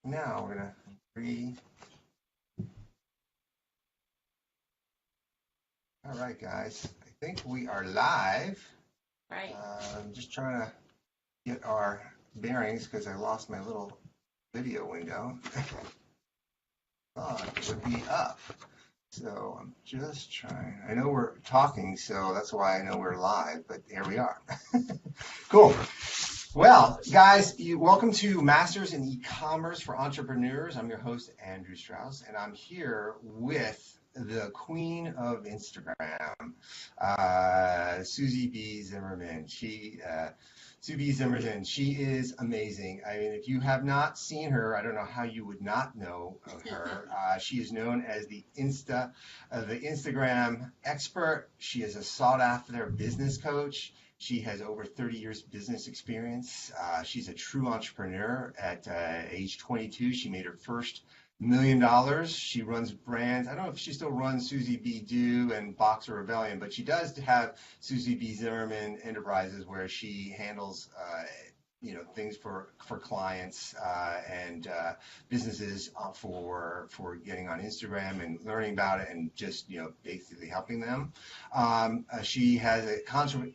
Now we're gonna three. All right, guys. I think we are live. Right. I'm just trying to get our bearings because I lost my little video window. Thought it would be up. So I'm just trying. I know we're talking, so that's why I know we're live, but here we are. Cool. Well, guys, welcome to Masters in E-commerce for Entrepreneurs. I'm your host, Andrew Strauss, and I'm here with the queen of Instagram, Susie B. Zimmerman. Sue B. Zimmerman, she is amazing. I mean, if you have not seen her, I don't know how you would not know of her. She is known as the Instagram expert. She is a sought-after business coach. She has over 30 years business experience. She's a true entrepreneur. At age 22, she made her first $1 million. She runs brands. I don't know if she still runs Susie B. Do and Boxer Rebellion, but she does have Susie B. Zimmerman Enterprises where she handles things for clients and businesses for getting on Instagram and learning about it and just basically helping them. She has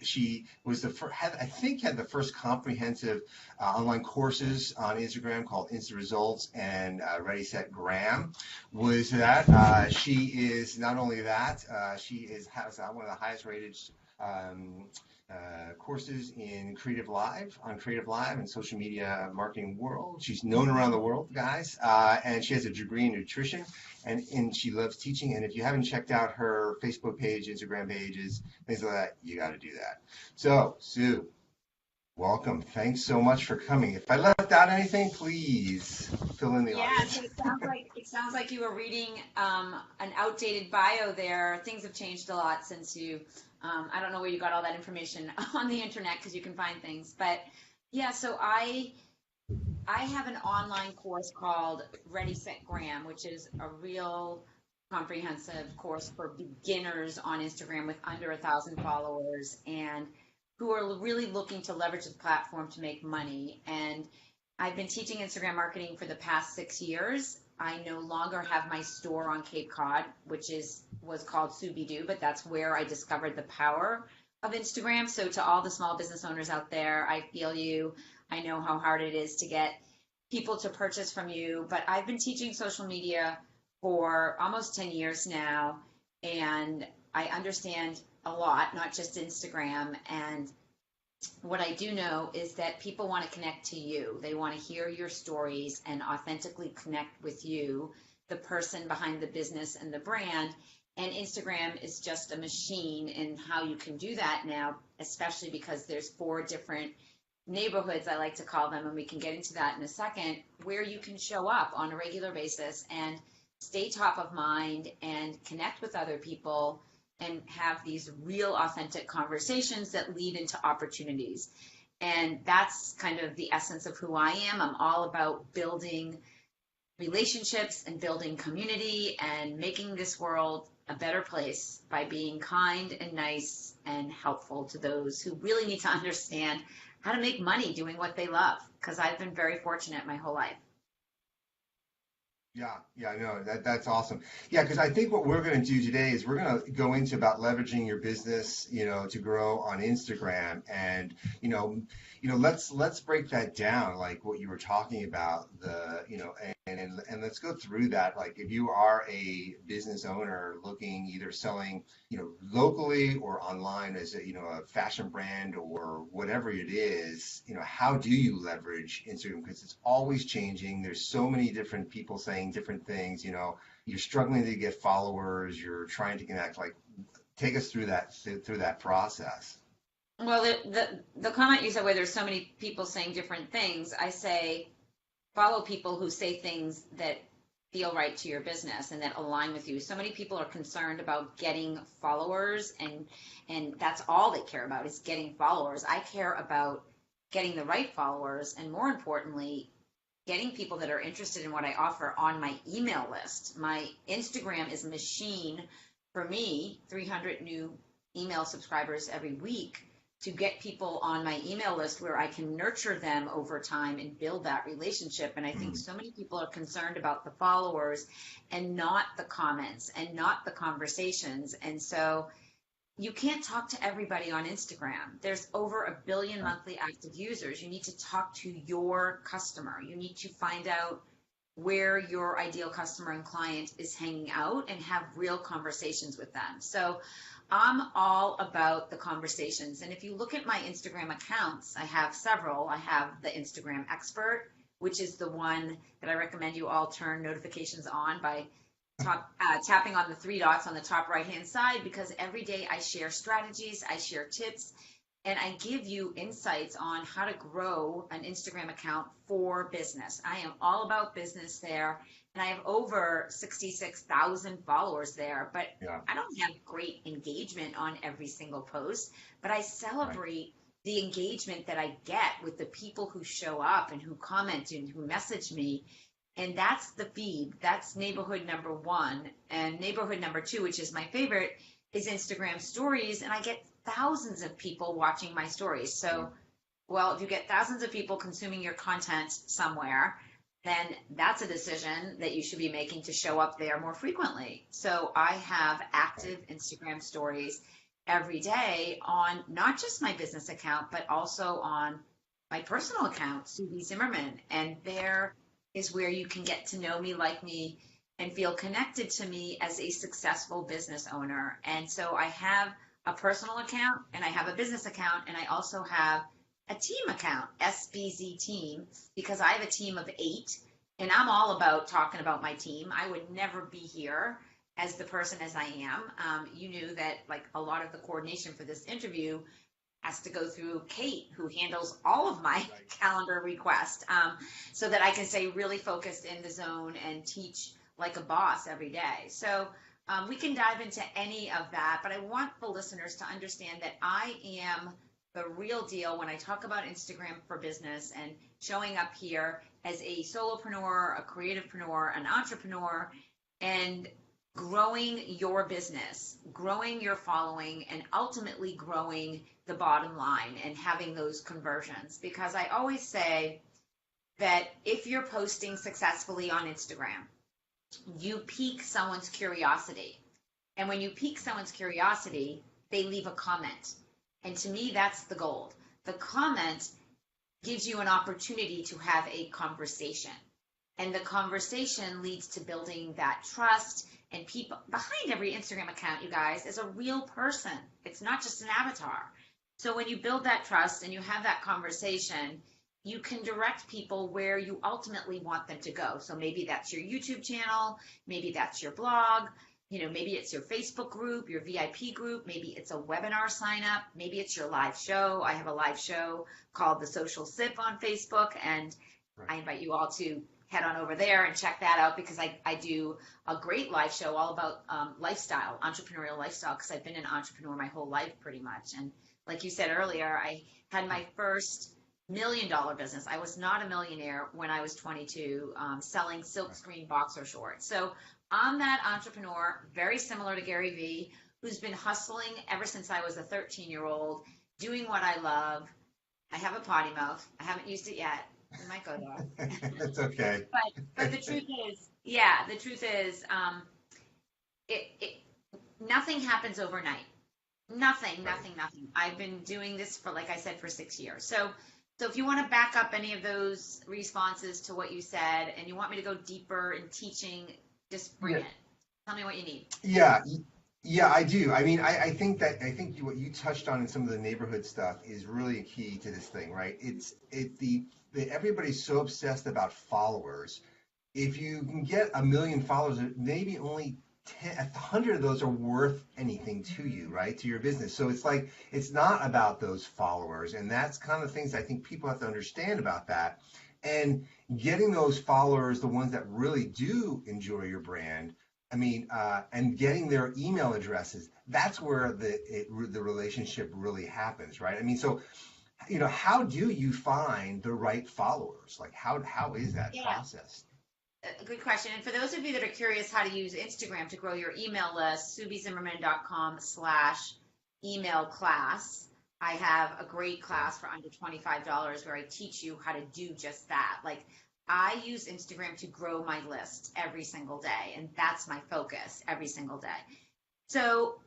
she was I think had the first comprehensive online courses on Instagram called Insta Results and Ready Set Gram. Was that she is not only that has one of the highest rated um, courses in Creative Live and social media marketing world. She's known around the world, guys, and she has a degree in nutrition, and she loves teaching. And if you haven't checked out her Facebook page, Instagram pages, things like that, you got to do that. So, Sue, welcome. Thanks so much for coming. If I left out anything, please fill in the Yeah, audience. so it sounds like you were reading an outdated bio there. Things have changed a lot since you I don't know where you got all that information on the internet because you can find things. But yeah, so I have an online course called Ready Set Gram, which is a real comprehensive course for beginners on Instagram with under 1,000 followers and who are really looking to leverage the platform to make money. And I've been teaching Instagram marketing for the past 6 years. I no longer have my store on Cape Cod, which was called Subidu, but that's where I discovered the power of Instagram. So to all the small business owners out there, I feel you. I know how hard it is to get people to purchase from you, but I've been teaching social media for almost 10 years now, and I understand a lot, not just Instagram. And what I do know is that people want to connect to you. They want to hear your stories and authentically connect with you, the person behind the business and the brand. And Instagram is just a machine in how you can do that now, especially because there's 4 different neighborhoods, I like to call them, and we can get into that in a second, where you can show up on a regular basis and stay top of mind and connect with other people and have these real authentic conversations that lead into opportunities. And that's kind of the essence of who I am. I'm all about building relationships and building community and making this world a better place by being kind and nice and helpful to those who really need to understand how to make money doing what they love. Because I've been very fortunate my whole life. Yeah, I know that's awesome. Yeah, because I think what we're going to do today is we're going to go into about leveraging your business, to grow on Instagram, and let's break that down, like what you were talking about, and let's go through that. Like, if you are a business owner looking either selling, locally or online as a fashion brand or whatever it is, how do you leverage Instagram? Because it's always changing. There's so many different people saying different things. You're struggling to get followers. You're trying to connect. Like, take us through that process. Well, the comment you said where there's so many people saying different things, I say follow people who say things that feel right to your business and that align with you. So many people are concerned about getting followers, and that's all they care about is getting followers. I care about getting the right followers, and more importantly, getting people that are interested in what I offer on my email list. My Instagram is a machine for me, 300 new email subscribers every week to get people on my email list where I can nurture them over time and build that relationship. And I think so many people are concerned about the followers and not the comments and not the conversations. And so you can't talk to everybody on Instagram. There's over 1 billion monthly active users. You need to talk to your customer. You need to find out where your ideal customer and client is hanging out and have real conversations with them. So I'm all about the conversations. And if you look at my Instagram accounts, I have several. I have the Instagram Expert, which is the one that I recommend you all turn notifications on by tapping on the 3 dots on the top right-hand side, because every day I share strategies, I share tips, and I give you insights on how to grow an Instagram account for business. I am all about business there, and I have over 66,000 followers there, but I don't have great engagement on every single post, but I celebrate the engagement that I get with the people who show up and who comment and who message me. And that's the feed. That's neighborhood number 1. And neighborhood number 2, which is my favorite, is Instagram stories. And I get thousands of people watching my stories. So, well, if you get thousands of people consuming your content somewhere, then that's a decision that you should be making to show up there more frequently. So I have active Instagram stories every day on not just my business account, but also on my personal account, Subi Zimmerman. And there is where you can get to know me, like me, and feel connected to me as a successful business owner. And so I have a personal account and I have a business account, and I also have a team account, SBZ Team, because I have a team of 8, and I'm all about talking about my team. I would never be here as the person as I am. You knew that like a lot of the coordination for this interview has to go through Kate, who handles all of my calendar requests, so that I can stay really focused in the zone and teach like a boss every day. So we can dive into any of that, but I want the listeners to understand that I am the real deal when I talk about Instagram for business and showing up here as a solopreneur, a creativepreneur, an entrepreneur, and growing your business, growing your following, and ultimately growing the bottom line and having those conversions. Because I always say that if you're posting successfully on Instagram, you pique someone's curiosity. And when you pique someone's curiosity, they leave a comment. And to me, that's the gold. The comment gives you an opportunity to have a conversation. And the conversation leads to building that trust. And people behind every Instagram account, you guys, is a real person. It's not just an avatar. So when you build that trust and you have that conversation, you can direct people where you ultimately want them to go. So maybe that's your YouTube channel, maybe that's your blog, maybe it's your Facebook group, your VIP group, maybe it's a webinar sign up, maybe it's your live show. I have a live show called The Social Sip on Facebook, and I invite you all to head on over there and check that out, because I do a great live show all about lifestyle, entrepreneurial lifestyle, because I've been an entrepreneur my whole life pretty much. And like you said earlier, I had my first $1 million business. I was not a millionaire when I was 22, selling silkscreen boxer shorts. So I'm that entrepreneur, very similar to Gary Vee, who's been hustling ever since I was a 13-year-old, doing what I love. I have a potty mouth. I haven't used it yet. We might go there. That's okay. But the truth is, nothing happens overnight. Nothing. I've been doing this for, like I said, for 6 years. So if you want to back up any of those responses to what you said, and you want me to go deeper in teaching, just bring it. Tell me what you need. Yeah, I do. I mean, I think what you touched on in some of the neighborhood stuff is really key to this thing, right? Everybody's so obsessed about followers. If you can get 1 million followers, maybe only 100 of those are worth anything to you, right? To your business. So it's like, it's not about those followers. And that's kind of things I think people have to understand about that. And getting those followers, the ones that really do enjoy your brand, and getting their email addresses, that's where the relationship really happens, right? So, how do you find the right followers? Like, how is that process? Good question. And for those of you that are curious how to use Instagram to grow your email list, SubiZimmerman.com/email class. I have a great class for under $25 where I teach you how to do just that. Like, I use Instagram to grow my list every single day, and that's my focus every single day. So,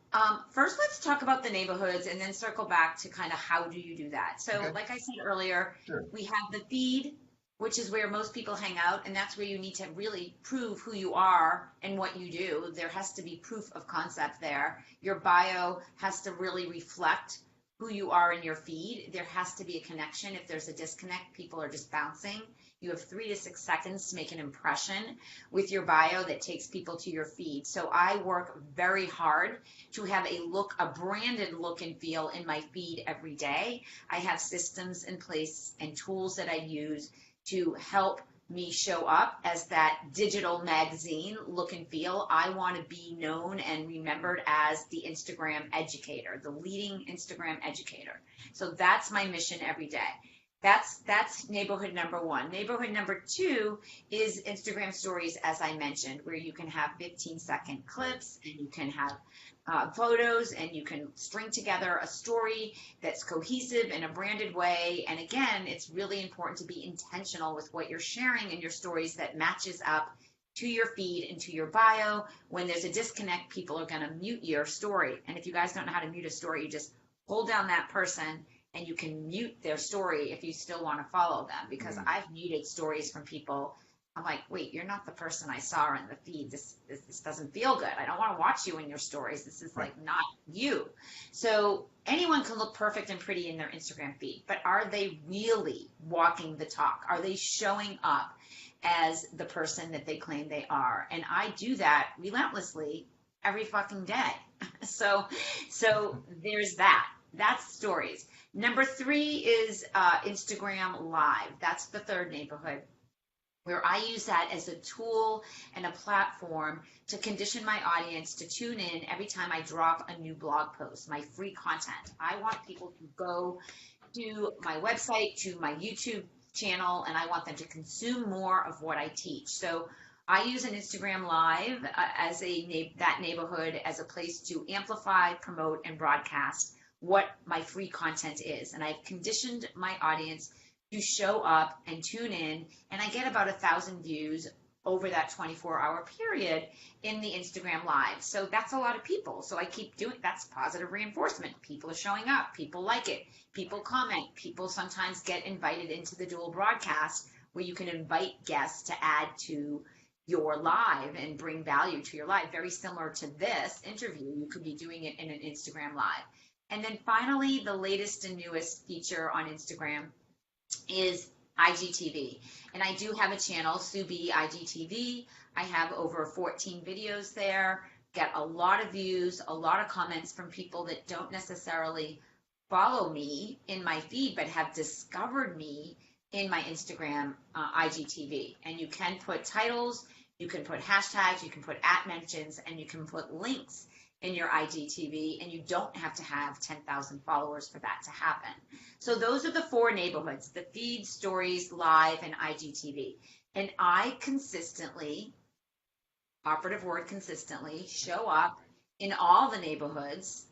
first, let's talk about the neighborhoods and then circle back to kind of how do you do that. So, Okay, like I said earlier, sure. we have the feed, which is where most people hang out, and that's where you need to really prove who you are and what you do. There has to be proof of concept there. Your bio has to really reflect who you are in your feed. There has to be a connection. If there's a disconnect, people are just bouncing. You have 3 to 6 seconds to make an impression with your bio that takes people to your feed. So I work very hard to have a branded look and feel in my feed every day. I have systems in place and tools that I use to help me show up as that digital magazine look and feel. I want to be known and remembered as the Instagram educator, the leading Instagram educator. So that's my mission every day. That's neighborhood number one. Neighborhood number two is Instagram stories, as I mentioned, where you can have 15-second clips and you can have photos and you can string together a story that's cohesive in a branded way. And again, it's really important to be intentional with what you're sharing in your stories that matches up to your feed and to your bio. When there's a disconnect, people are going to mute your story. And if you guys don't know how to mute a story, you just hold down that person and you can mute their story if you still want to follow them. Because I've muted stories from people. I'm like, wait, you're not the person I saw in the feed. This doesn't feel good. I don't want to watch you in your stories. This is like not you. So anyone can look perfect and pretty in their Instagram feed, but are they really walking the talk? Are they showing up as the person that they claim they are? And I do that relentlessly every fucking day. So there's that. That's stories. Number three is Instagram Live. That's the third neighborhood, where I use that as a tool and a platform to condition my audience to tune in every time I drop a new blog post, my free content. I want people to go to my website, to my YouTube channel, and I want them to consume more of what I teach. So I use an Instagram Live as that neighborhood as a place to amplify, promote, and broadcast what my free content is. And I've conditioned my audience to show up and tune in, and I get about 1,000 views over that 24-hour period in the Instagram Live. So that's a lot of people. So I keep doing, that's positive reinforcement. People are showing up, people like it, people comment, people sometimes get invited into the dual broadcast where you can invite guests to add to your live and bring value to your live. Very similar to this interview, you could be doing it in an Instagram Live. And then finally, the latest and newest feature on Instagram is IGTV. And I do have a channel, Sue B IGTV. I have over 14 videos there, get a lot of views, a lot of comments from people that don't necessarily follow me in my feed, but have discovered me in my Instagram IGTV. And you can put titles, you can put hashtags, you can put @mentions, and you can put links in your IGTV, and you don't have to have 10,000 followers for that to happen. So those are the four neighborhoods: the feed, stories, live, and IGTV. And I consistently, operative word consistently, show up in all the neighborhoods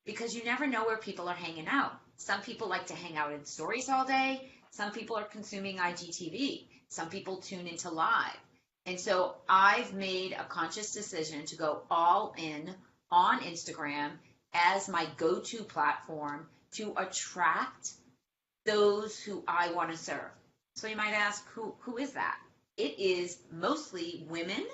because you never know where people are hanging out. Some people like to hang out in stories all day. Some people are consuming IGTV. Some people tune into live. And so I've made a conscious decision to go all in on Instagram as my go-to platform to attract those who I want to serve. So you might ask, who is that? It is mostly women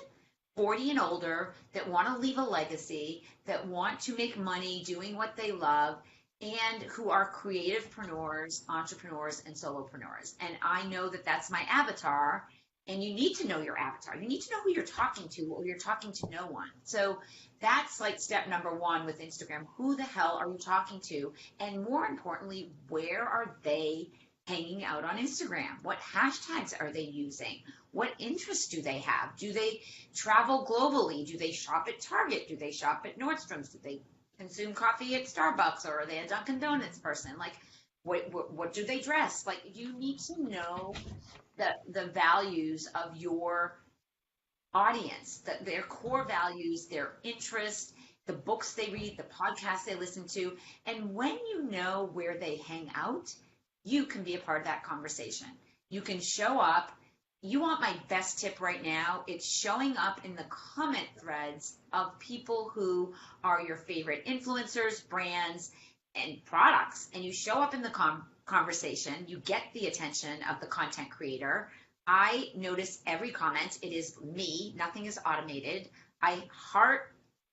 40 and older that want to leave a legacy, that want to make money doing what they love, and who are creativepreneurs, entrepreneurs, and solopreneurs. And I know that that's my avatar. And you need to know your avatar. You need to know who you're talking to, or you're talking to no one. So that's like step number one with Instagram. Who the hell are you talking to? And more importantly, where are they hanging out on Instagram? What hashtags are they using? What interests do they have? Do they travel globally? Do they shop at Target? Do they shop at Nordstrom's? Do they consume coffee at Starbucks, or are they a Dunkin' Donuts person? Like, what do they dress? Like, you need to know the values of your audience, their core values, their interests, the books they read, the podcasts they listen to. And when you know where they hang out, you can be a part of that conversation. You can show up. You want my best tip right now? It's showing up in the comment threads of people who are your favorite influencers, brands, and products. And you show up in the conversation, you get the attention of the content creator. I notice every comment. It is me, nothing is automated. I heart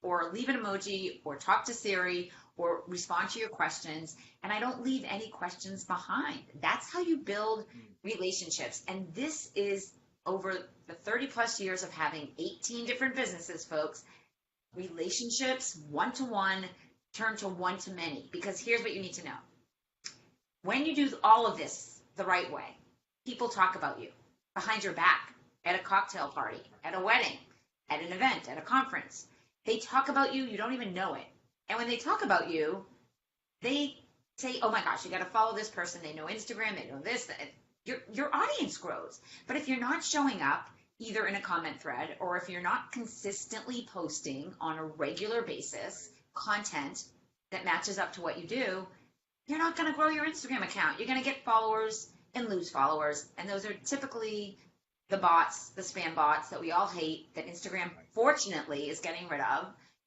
or leave an emoji or talk to Siri or respond to your questions, and I don't leave any questions behind. That's how you build relationships. And this is over the 30 plus years of having 18 different businesses, folks. Relationships, one-to-one, turn to one-to-many. Because here's what you need to know. When you do all of this the right way, people talk about you behind your back, at a cocktail party, at a wedding, at an event, at a conference. They talk about you, you don't even know it. And when they talk about you, they say, oh my gosh, you got to follow this person. They know Instagram, they know this. Your audience grows. But if you're not showing up either in a comment thread or if you're not consistently posting on a regular basis content that matches up to what you do, you're not going to grow your Instagram account. You're going to get followers and lose followers. And those are typically the bots, the spam bots that we all hate, that Instagram fortunately is getting rid of.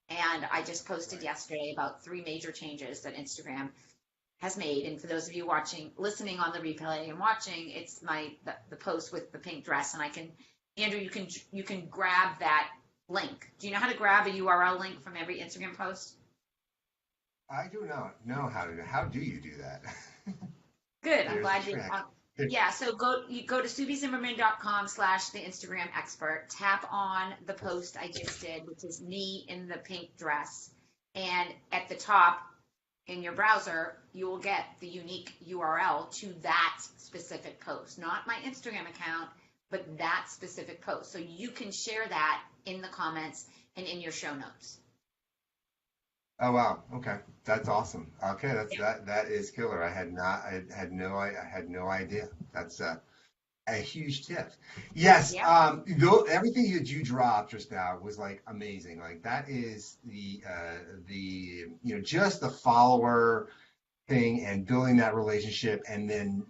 And I just posted yesterday about 3 major changes that Instagram has made. And for those of you listening on the replay and watching, it's the post with the pink dress. And Andrew, you can grab that link. Do you know how to grab a URL link from every Instagram post? I do not know how to. How do you do that? Good. I'm glad you. Yeah. So you go to SubiZimmerman.com/the Instagram expert. Tap on the post I just did, which is me in the pink dress, and at the top in your browser, you will get the unique URL to that specific post, not my Instagram account, but that specific post. So you can share that in the comments and in your show notes. Oh wow. Okay, that's awesome. Okay, that is killer. I had no idea. That's a huge tip. Yes. Yeah. Everything that you dropped just now was like amazing. Like that is the just the follower thing and building that relationship, and then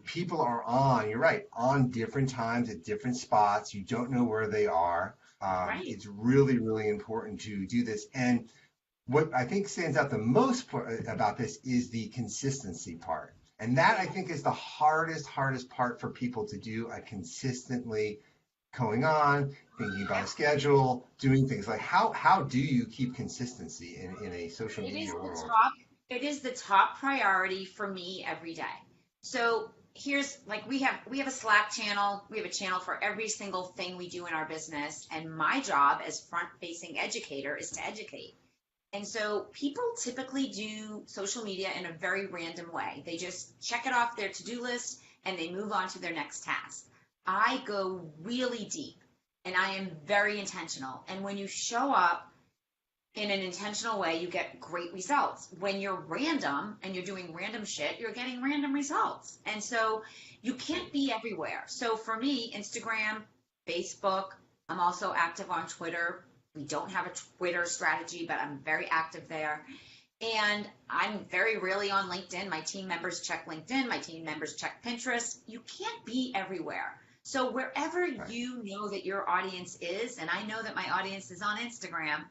people are on. You're right, on different times at different spots. You don't know where they are. Right. It's really really important to do this. And what I think stands out the most about this is the consistency part. And that I think is the hardest part for people to do, consistently going on, thinking about a schedule, doing things like how do you keep consistency in a social media world? It is the top priority for me every day. So here's we have a Slack channel. We have a channel for every single thing we do in our business. And my job as front-facing educator is to educate. And so people typically do social media in a very random way. They just check it off their to-do list and they move on to their next task. I go really deep and I am very intentional. And when you show up in an intentional way, you get great results. When you're random and you're doing random shit, you're getting random results. And so you can't be everywhere. So for me, Instagram, Facebook, I'm also active on Twitter. We don't have a Twitter strategy, but I'm very active there. And I'm very rarely on LinkedIn. My team members check LinkedIn. My team members check Pinterest. You can't be everywhere. So wherever you know that your audience is, and I know that my audience is on Instagram,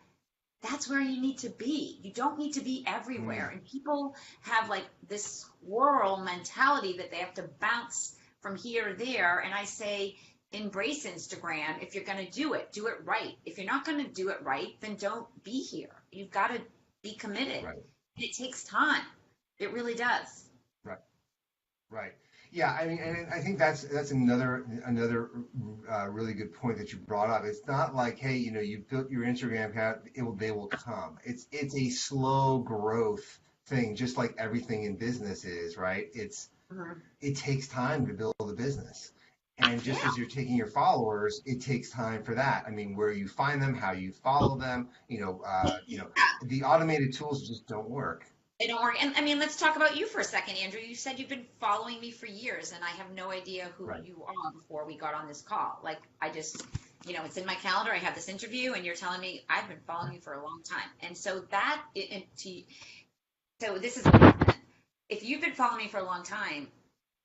that's where you need to be. You don't need to be everywhere. And people have this squirrel mentality that they have to bounce from here to there. And I say, embrace Instagram. If you're going to do it right. If you're not going to do it right, then don't be here. You've got to be committed. Right. It takes time. It really does. Right. Yeah. I mean, and I think that's another really good point that you brought up. It's not like, hey, you built your Instagram account, they will come. It's a slow growth thing, just like everything in business is, right? It takes time to build a business. And just as you're taking your followers, it takes time for that. I mean, where you find them, how you follow them, the automated tools just don't work. They don't work. And I mean, let's talk about you for a second, Andrew. You said you've been following me for years, and I have no idea who you are before we got on this call. it's in my calendar. I have this interview, and you're telling me I've been following you for a long time. And so so this is if you've been following me for a long time,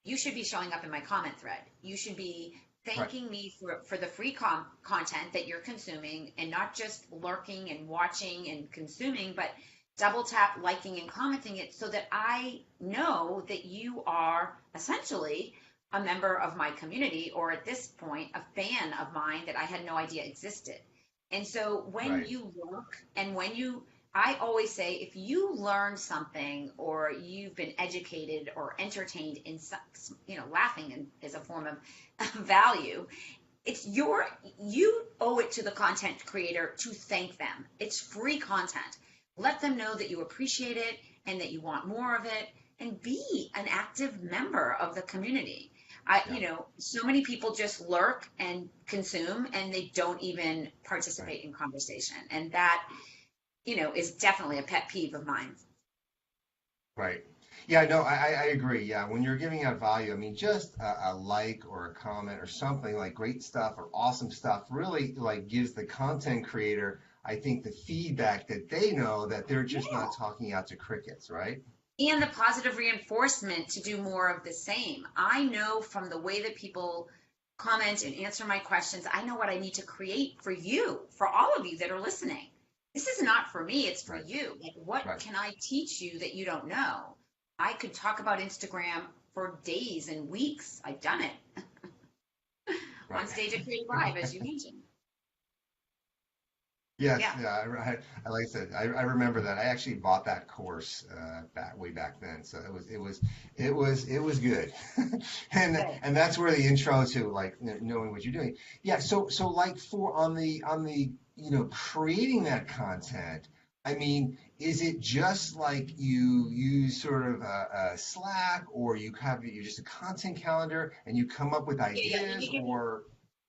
you should be showing up in my comment thread. You should be thanking me for the free content that you're consuming, and not just lurking and watching and consuming, but double tap, liking, and commenting it so that I know that you are essentially a member of my community, or at this point, a fan of mine that I had no idea existed. And so when you look and I always say, if you learn something or you've been educated or entertained in some, laughing is a form of value. You owe it to the content creator to thank them. It's free content. Let them know that you appreciate it and that you want more of it, and be an active member of the community. So many people just lurk and consume, and they don't even participate in conversation. And that, is definitely a pet peeve of mine. Right. Yeah, no, I agree. Yeah, when you're giving out value, I mean, just a like or a comment or something like great stuff or awesome stuff really like gives the content creator, I think, the feedback that they know that they're just not talking out to crickets, right? And the positive reinforcement to do more of the same. I know from the way that people comment and answer my questions, I know what I need to create for you, for all of you that are listening. This is not for me, it's for you. Like, what can I teach you that you don't know? I could talk about Instagram for days and weeks. I've done it on stage at Creative Live, as you mentioned. Yes, yeah. Like I said, I remember that. I actually bought that course way back then, so it was good, and that's where the intro to like knowing what you're doing. Yeah, so like for on the creating that content. I mean, is it just like you use sort of a Slack, or you're just a content calendar and you come up with ideas, or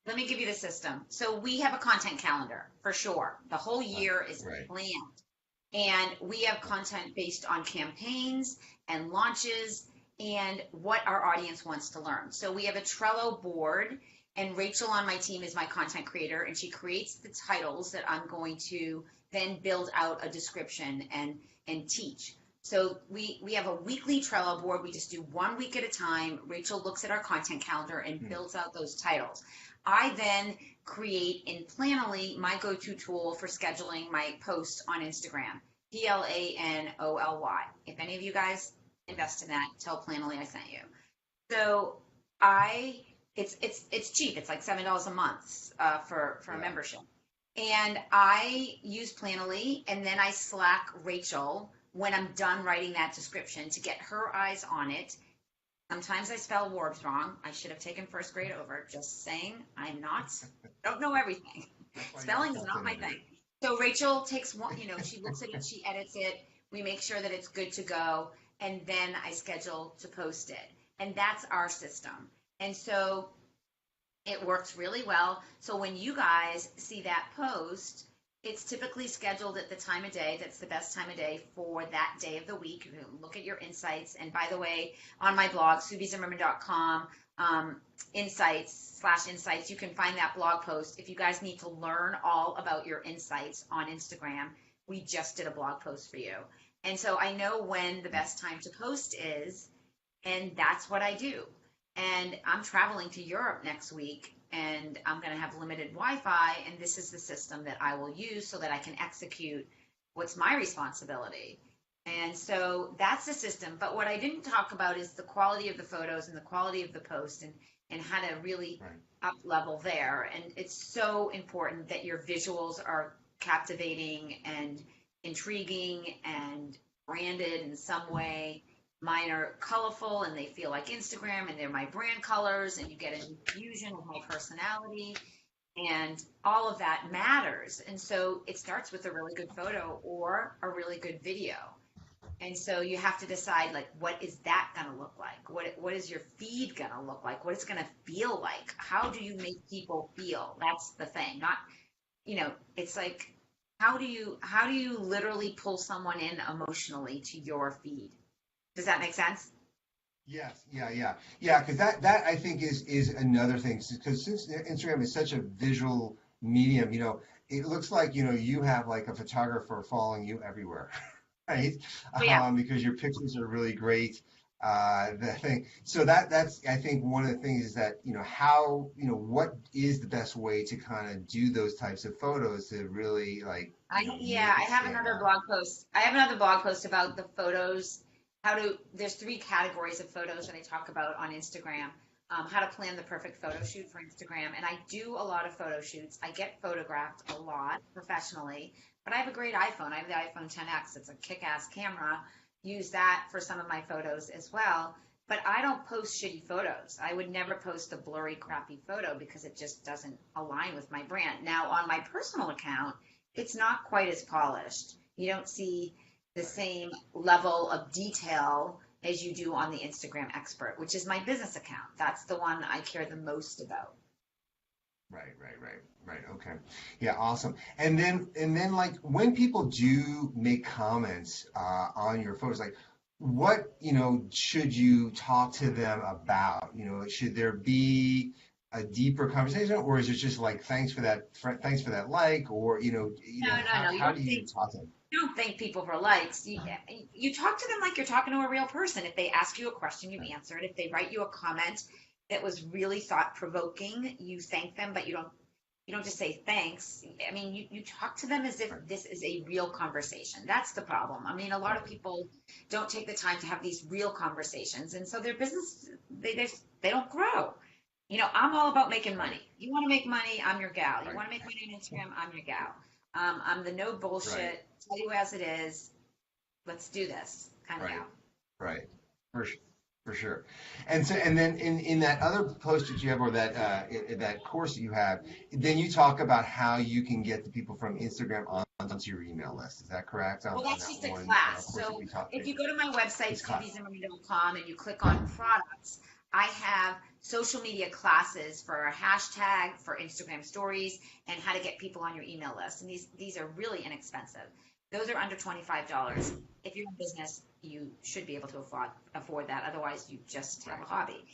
let me give you the system. So we have a content calendar for sure. The whole year is planned. And we have content based on campaigns and launches and what our audience wants to learn. So we have a Trello board, and Rachel on my team is my content creator, and she creates the titles that I'm going to then build out a description and teach. So we have a weekly Trello board. We just do 1 week at a time. Rachel looks at our content calendar and builds out those titles. I then create in Planoly, my go-to tool for scheduling my posts on Instagram, Planoly. If any of you guys invest in that, tell Planoly I sent you. So it's cheap. It's like $7 a month for a membership. And I use Planoly, and then I Slack Rachel when I'm done writing that description to get her eyes on it. Sometimes I spell words wrong. I should have taken first grade over. Just saying, don't know everything. Spelling is not my thing. So Rachel takes one, she looks at it, she edits it. We make sure that it's good to go. And then I schedule to post it. And that's our system. And so it works really well. So when you guys see that post, it's typically scheduled at the time of day that's the best time of day for that day of the week. You look at your insights. And by the way, on my blog, SubiZimmerman.com, insights, you can find that blog post. If you guys need to learn all about your insights on Instagram, we just did a blog post for you. And so I know when the best time to post is, and that's what I do. And I'm traveling to Europe next week, and I'm going to have limited Wi-Fi, and this is the system that I will use so that I can execute what's my responsibility. And so that's the system. But what I didn't talk about is the quality of the photos and the quality of the post, and how to really up level there. And it's so important that your visuals are captivating and intriguing and branded in some way. Mine are colorful and they feel like Instagram, and they're my brand colors, and you get an infusion of my personality, and all of that matters. And so it starts with a really good photo or a really good video. And so you have to decide, like, what is that going to look like? What is your feed going to look like? What it's going to feel like? How do you make people feel? That's the thing. Not, it's like, how do you literally pull someone in emotionally to your feed? Does that make sense? Yes, yeah. Because that I think is another thing, because since Instagram is such a visual medium, it looks like, you have like a photographer following you everywhere, right? Oh, yeah. Because your pictures are really great. The thing, so that's I think one of the things is that how what is the best way to kind of do those types of photos to really like Yeah, make I it have stand another out. blog post. I have another blog post about the photos, there's three categories of photos that I talk about on Instagram. How to plan the perfect photo shoot for Instagram. And I do a lot of photo shoots. I get photographed a lot professionally, but I have a great iPhone. I have the iPhone 10X. It's a kick-ass camera. Use that for some of my photos as well. But I don't post shitty photos. I would never post a blurry, crappy photo because it just doesn't align with my brand. Now, on my personal account, it's not quite as polished. You don't see the Right, same level of detail as you do on the Instagram expert, which is my business account. That's the one I care the most about. right. Okay, yeah, awesome. And then like when people do make comments on your photos, like what should you talk to them about? Should there be a deeper conversation, or is it just like thanks for that like, or No, no, how no. how do you talk to them? You don't thank people for likes. You talk to them like you're talking to a real person. If they ask you a question, you Right, answer it. If they write you a comment that was really thought provoking, you thank them, but you don't just say thanks. I mean, you talk to them as if right, this is a real conversation. That's the problem. I mean, a lot of right, people don't take the time to have these real conversations, and so their business they don't grow. I'm all about making money. right, You want to make money, I'm your gal. You right, want to make money on Instagram, I'm your gal. I'm the no right, bullshit, tell you as it is, let's do this kind of right. gal. Right. For sure. For sure. And then in that other post that you have or that course that you have, then you talk about how you can get the people from Instagram onto your email list. Is that correct? Well, On that's that just a one class. course that So we taught. if you go to my website, It's class. cbzimmerman.com, and you click on products, I have social media classes for a hashtag, for Instagram stories, and how to get people on your email list. And these are really inexpensive. Those are under $25. If you're in business, you should be able to afford that. Otherwise, you just have a Right. hobby.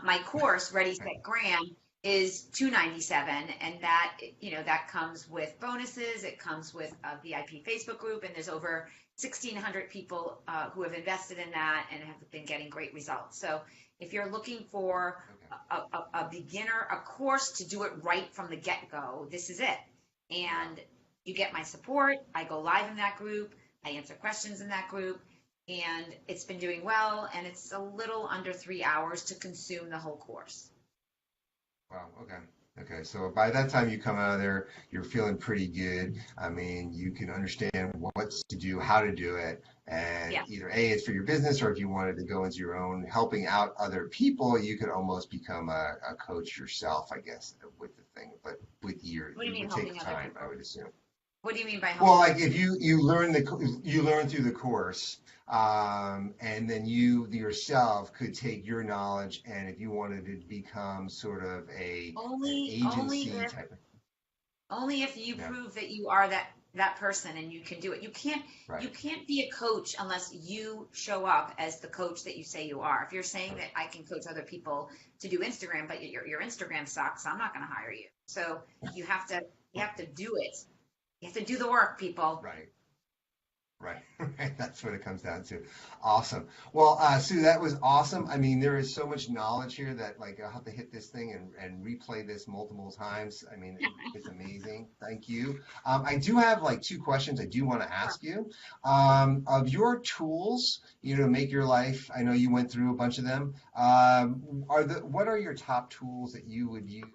My course, Ready, Right. Set, Grand, is $297, and that comes with bonuses. It comes with a VIP Facebook group, and there's over 1,600 people who have invested in that and have been getting great results. So if you're looking for Okay. a beginner, a course to do it right from the get-go, this is it. Yeah. And you get my support. I go live in that group. I answer questions in that group. And it's been doing well, and it's a little under 3 hours to consume the whole course. Wow. Okay. Okay. So by that time you come out of there, you're feeling pretty good. I mean, you can understand what to do, how to do it, and Yeah. either A, it's for your business, or if you wanted to go into your own helping out other people, you could almost become a coach yourself, I guess, with the thing. But with years, What do you it mean would take helping other time, I people? would assume. What do you mean by Well, helping like other if people? you learn through the course, and then you yourself could take your knowledge, and if you wanted to become sort of an Only, only agency if type of, only if you yeah, prove that you are that person and you can do it. You right, can't be a coach unless you show up as the coach that you say you are. If you're saying that I can coach other people to do Instagram, but your Instagram sucks, I'm not going to hire you. So you have to you have to do it. You have to do the work, people. right. Right, right. That's what it comes down to. Awesome. Well, Sue, that was awesome. I mean, there is so much knowledge here that like I'll have to hit this thing and replay this multiple times. I mean, it's amazing. Thank you. I do have like two questions I do want to Sure. ask you. Of your tools, to make your life, I know you went through a bunch of them. What are your top tools that you would use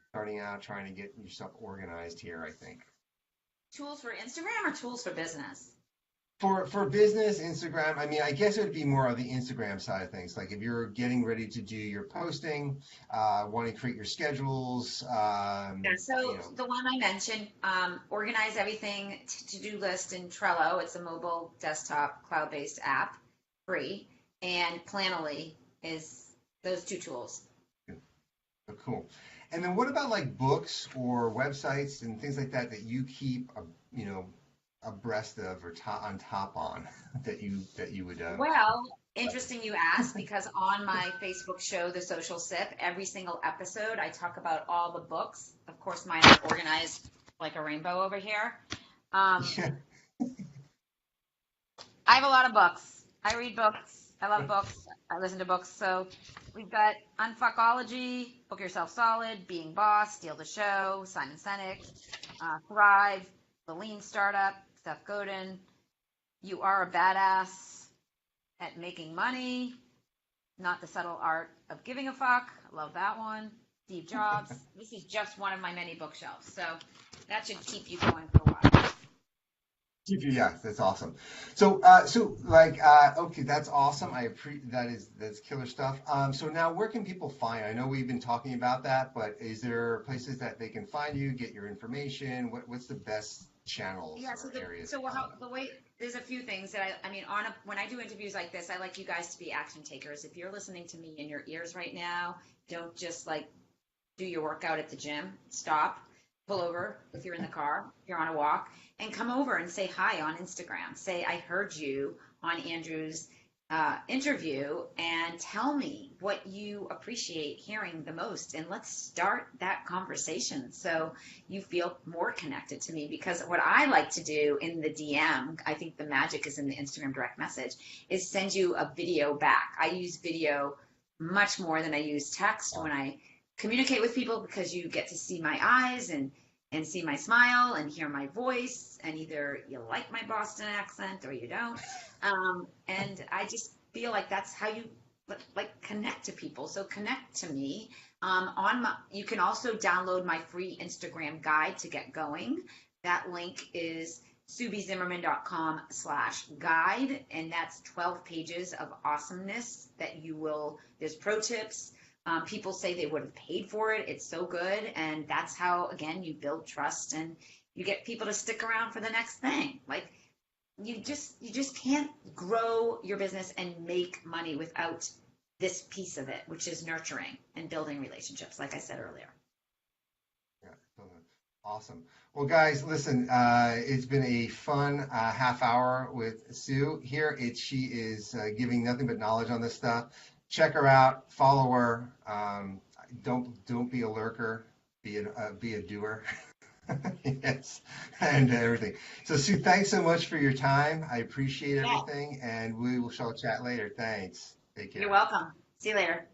starting out trying to get yourself organized here, I think? Tools for Instagram or tools for business? For business, Instagram, I mean, I guess it would be more of the Instagram side of things. Like if you're getting ready to do your posting, want to create your schedules, Yeah, so the one I mentioned, organize everything to-do list in Trello. It's a mobile desktop cloud-based app, free, and Planoly is those two tools. oh, cool. And then what about like books or websites and things like that that you keep, you know, abreast of or on top on that you would Well, interesting you asked, because on my Facebook show, The Social Sip, every single episode, I talk about all the books. Of course, mine are organized like a rainbow over here. Um, Yeah. I have a lot of books. I read books. I love books. I listen to books. So we've got Unfuckology, Book Yourself Solid, Being Boss, Steal the Show, Simon Sinek, Thrive, The Lean Startup, Seth Godin, You Are a Badass at Making Money, Not the Subtle Art of Giving a Fuck. I love that one. Steve Jobs. This is just one of my many bookshelves. So that should keep you going for a while. Yeah, that's awesome. So, okay, that's awesome. That's killer stuff. So now, where can people find? I know we've been talking about that, but is there places that they can find you, get your information? What's the best channels Yeah, or areas so to find how, the way, there's a few things that I mean, when I do interviews like this, I like you guys to be action takers. If you're listening to me in your ears right now, don't just like do your workout at the gym. Stop, pull over if you're in the car, if you're on a walk, and come over and say hi on Instagram. Say, I heard you on Andrew's interview, and tell me what you appreciate hearing the most. And let's start that conversation so you feel more connected to me. Because what I like to do in the DM, I think the magic is in the Instagram direct message, is send you a video back. I use video much more than I use text when I communicate with people, because you get to see my eyes and see my smile and hear my voice, and either you like my Boston accent or you don't. And I just feel like that's how you like connect to people. So connect to me. You can also download my free Instagram guide to get going. That link is subizimmerman.com/guide, and that's 12 pages of awesomeness that there's pro tips. People say they would have paid for it. It's so good. And that's how, again, you build trust and you get people to stick around for the next thing. Like you just can't grow your business and make money without this piece of it, which is nurturing and building relationships, like I said earlier. Yeah, totally. Awesome. Well, guys, listen, it's been a fun half hour with Sue here. She is giving nothing but knowledge on this stuff. Check her out, follow her. Don't be a lurker, be a doer. Yes, and everything. So Sue, thanks so much for your time. I appreciate everything, and we shall chat later. Thanks. Take care. You're welcome. See you later.